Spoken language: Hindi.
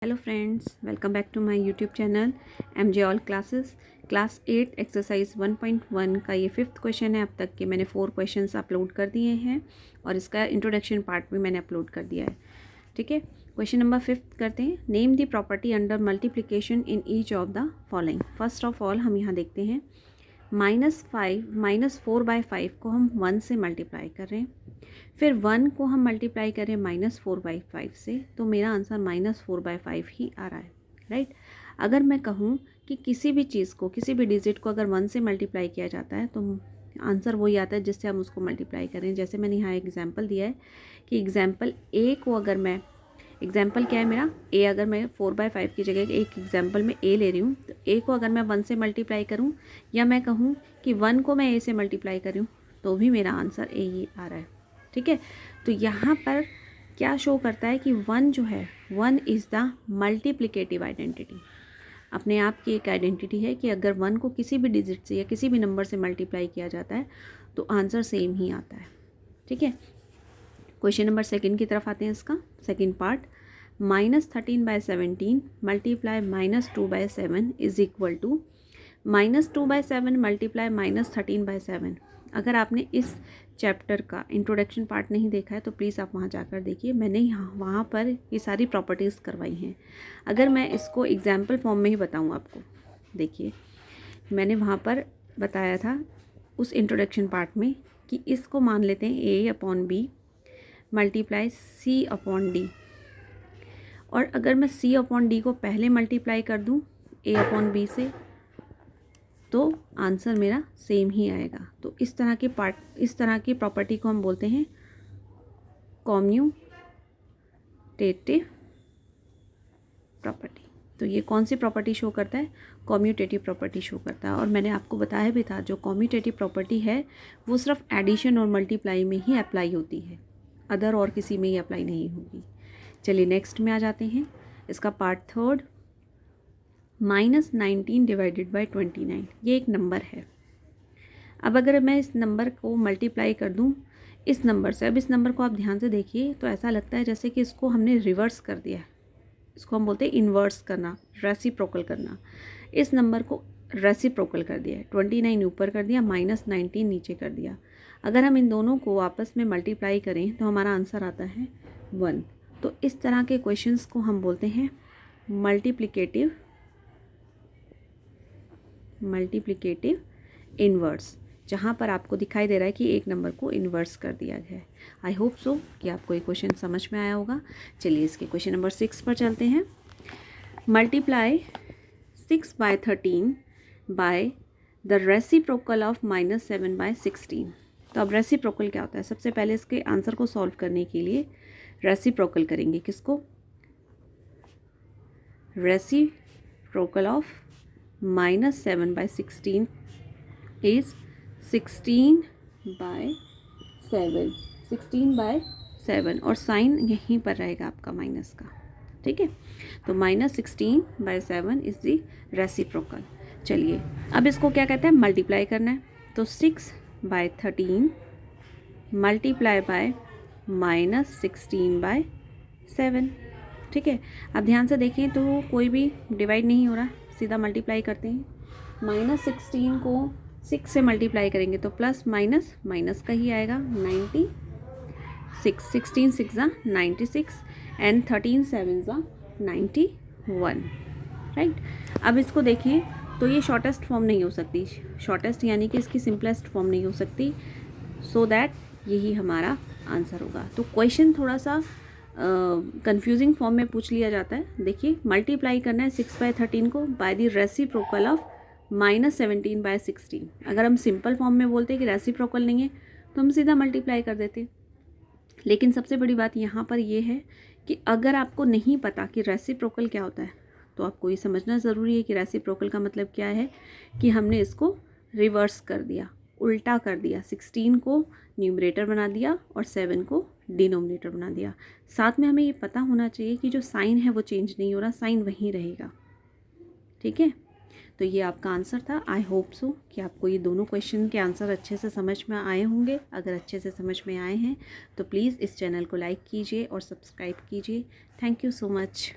Hello friends, welcome back to my YouTube channel MJ all classes. Class 8 exercise 1.1 का ये 5th क्वेश्चन है। अब तक के मैंने 4 क्वेश्चंस अपलोड कर दिए हैं और इसका इंट्रोडक्शन पार्ट भी मैंने अपलोड कर दिया है। ठीक है, क्वेश्चन नंबर 5 करते हैं। Name the property under multiplication in each of the following. First of all हम यहाँ देखते हैं -4/5 को हम 1 से मल्टीप्लाई कर रहे हैं, फिर 1 को हम मल्टीप्लाई करें -4/5 से, तो मेरा आंसर -4/5 ही आ रहा है, राइट। अगर मैं कहूँ कि किसी भी चीज़ को, किसी भी डिजिट को अगर 1 से मल्टीप्लाई किया जाता है तो आंसर वही आता है जिससे हम उसको मल्टीप्लाई करें। जैसे मैंने यहाँ एग्जांपल दिया है कि एग्जांपल ए को अगर मैं, एग्जाम्पल क्या है मेरा ए, अगर मैं 4/5 की जगह एक एग्जाम्पल में ए ले रही हूँ, तो ए को अगर मैं 1 से मल्टीप्लाई करूँ या मैं कहूँ कि 1 को मैं ए से मल्टीप्लाई करूँ तो भी मेरा आंसर ए ही आ रहा है। ठीक है, तो यहाँ पर क्या शो करता है कि 1 जो है, 1 इज़ द मल्टीप्लिकेटिव आइडेंटिटी। अपने आप की एक आइडेंटिटी है कि अगर 1 को किसी भी डिजिट से या किसी भी नंबर से मल्टीप्लाई किया जाता है तो आंसर सेम ही आता है। ठीक है, क्वेश्चन नंबर 2 की तरफ आते हैं। इसका second part, -13/17 multiply -2/7 is equal to -2/7 multiply -13/7। अगर आपने इस चैप्टर का इंट्रोडक्शन पार्ट नहीं देखा है तो प्लीज़ आप वहाँ जाकर देखिए। मैंने यहाँ वहाँ पर ये सारी प्रॉपर्टीज़ करवाई हैं। अगर मैं इसको एग्जाम्पल फॉर्म में ही बताऊँ आपको, देखिए मैंने वहाँ पर बताया था उस इंट्रोडक्शन पार्ट में कि इसको मान लेते हैं A/B मल्टीप्लाई C/D, और अगर मैं C/D को पहले मल्टीप्लाई कर दूँ A/B से तो आंसर मेरा सेम ही आएगा। तो इस तरह की प्रॉपर्टी को हम बोलते हैं कॉम्यूटेटिव प्रॉपर्टी। तो ये कौन सी प्रॉपर्टी शो करता है? कॉम्यूटेटिव प्रॉपर्टी शो करता है। और मैंने आपको बताया भी था जो कॉम्यूटेटिव प्रॉपर्टी है वो सिर्फ एडिशन और मल्टीप्लाई में ही अप्लाई होती है, अदर और किसी में ही अप्लाई नहीं होगी। चलिए नेक्स्ट में आ जाते हैं। इसका पार्ट 3, -19 डिवाइडेड बाई 29। ये एक नंबर है। अब अगर मैं इस नंबर को मल्टीप्लाई कर दूं इस नंबर से, अब इस नंबर को आप ध्यान से देखिए तो ऐसा लगता है जैसे कि इसको हमने रिवर्स कर दिया है। इसको हम बोलते हैं इन्वर्स करना, रेसिप्रोकल करना। इस नंबर को रेसिप्रोकल कर दिया है, 29 ऊपर कर दिया, -19 नीचे कर दिया। अगर हम इन दोनों को आपस में मल्टीप्लाई करें तो हमारा आंसर आता है 1। तो इस तरह के क्वेश्चंस को हम बोलते हैं मल्टीप्लिकेटिव इन्वर्स, जहाँ पर आपको दिखाई दे रहा है कि एक नंबर को इन्वर्स कर दिया गया है। आई होप सो कि आपको ये क्वेश्चन समझ में आया होगा। चलिए इसके क्वेश्चन नंबर 6 पर चलते हैं। Multiply 6/13 by the reciprocal of -7/16। तो अब रेसिप्रोकल क्या होता है? सबसे पहले इसके आंसर को सॉल्व करने के लिए रेसिप्रोकल करेंगे। किसको? रेसिप्रोकल ऑफ -7/16 इज 16/7 और साइन यहीं पर रहेगा आपका माइनस का। ठीक है, तो -16/7 इज द रेसिप्रोकल। चलिए अब इसको क्या कहते हैं? मल्टीप्लाई करना है। तो 6/13 मल्टीप्लाई बाय -16/7। ठीक है, अब ध्यान से देखें तो कोई भी डिवाइड नहीं हो रहा, सीधा मल्टीप्लाई करते हैं। -16 को 6 से मल्टीप्लाई करेंगे तो प्लस माइनस माइनस का ही आएगा, 96। 16 6 96 एंड 13 7 91, राइट। अब इसको देखें तो ये शॉर्टेस्ट फॉर्म नहीं हो सकती, शॉर्टेस्ट यानी कि इसकी सिंपलेस्ट फॉर्म नहीं हो सकती, सो दैट यही हमारा आंसर होगा। तो क्वेश्चन थोड़ा सा कंफ्यूजिंग फॉर्म में पूछ लिया जाता है। देखिए मल्टीप्लाई करना है 6/13 को बाय द रेसिप्रोकल ऑफ -17/16। अगर हम सिंपल फॉर्म में बोलते कि रेसिप्रोकल नहीं है तो हम सीधा मल्टीप्लाई कर देते। लेकिन सबसे बड़ी बात यहाँ पर ये है कि अगर आपको नहीं पता कि रेसिप्रोकल क्या होता है तो आपको ये समझना ज़रूरी है कि रेसिप्रोकल का मतलब क्या है, कि हमने इसको रिवर्स कर दिया, उल्टा कर दिया। 16 को न्यूमरेटर बना दिया और 7 को डिनोमिनेटर बना दिया। साथ में हमें ये पता होना चाहिए कि जो साइन है वो चेंज नहीं हो रहा, साइन वहीं रहेगा। ठीक है, तो ये आपका आंसर था। आई होप सो कि आपको ये दोनों क्वेश्चन के आंसर अच्छे से समझ में आए होंगे। अगर अच्छे से समझ में आए हैं तो प्लीज़ इस चैनल को लाइक कीजिए और सब्सक्राइब कीजिए। Thank you so much.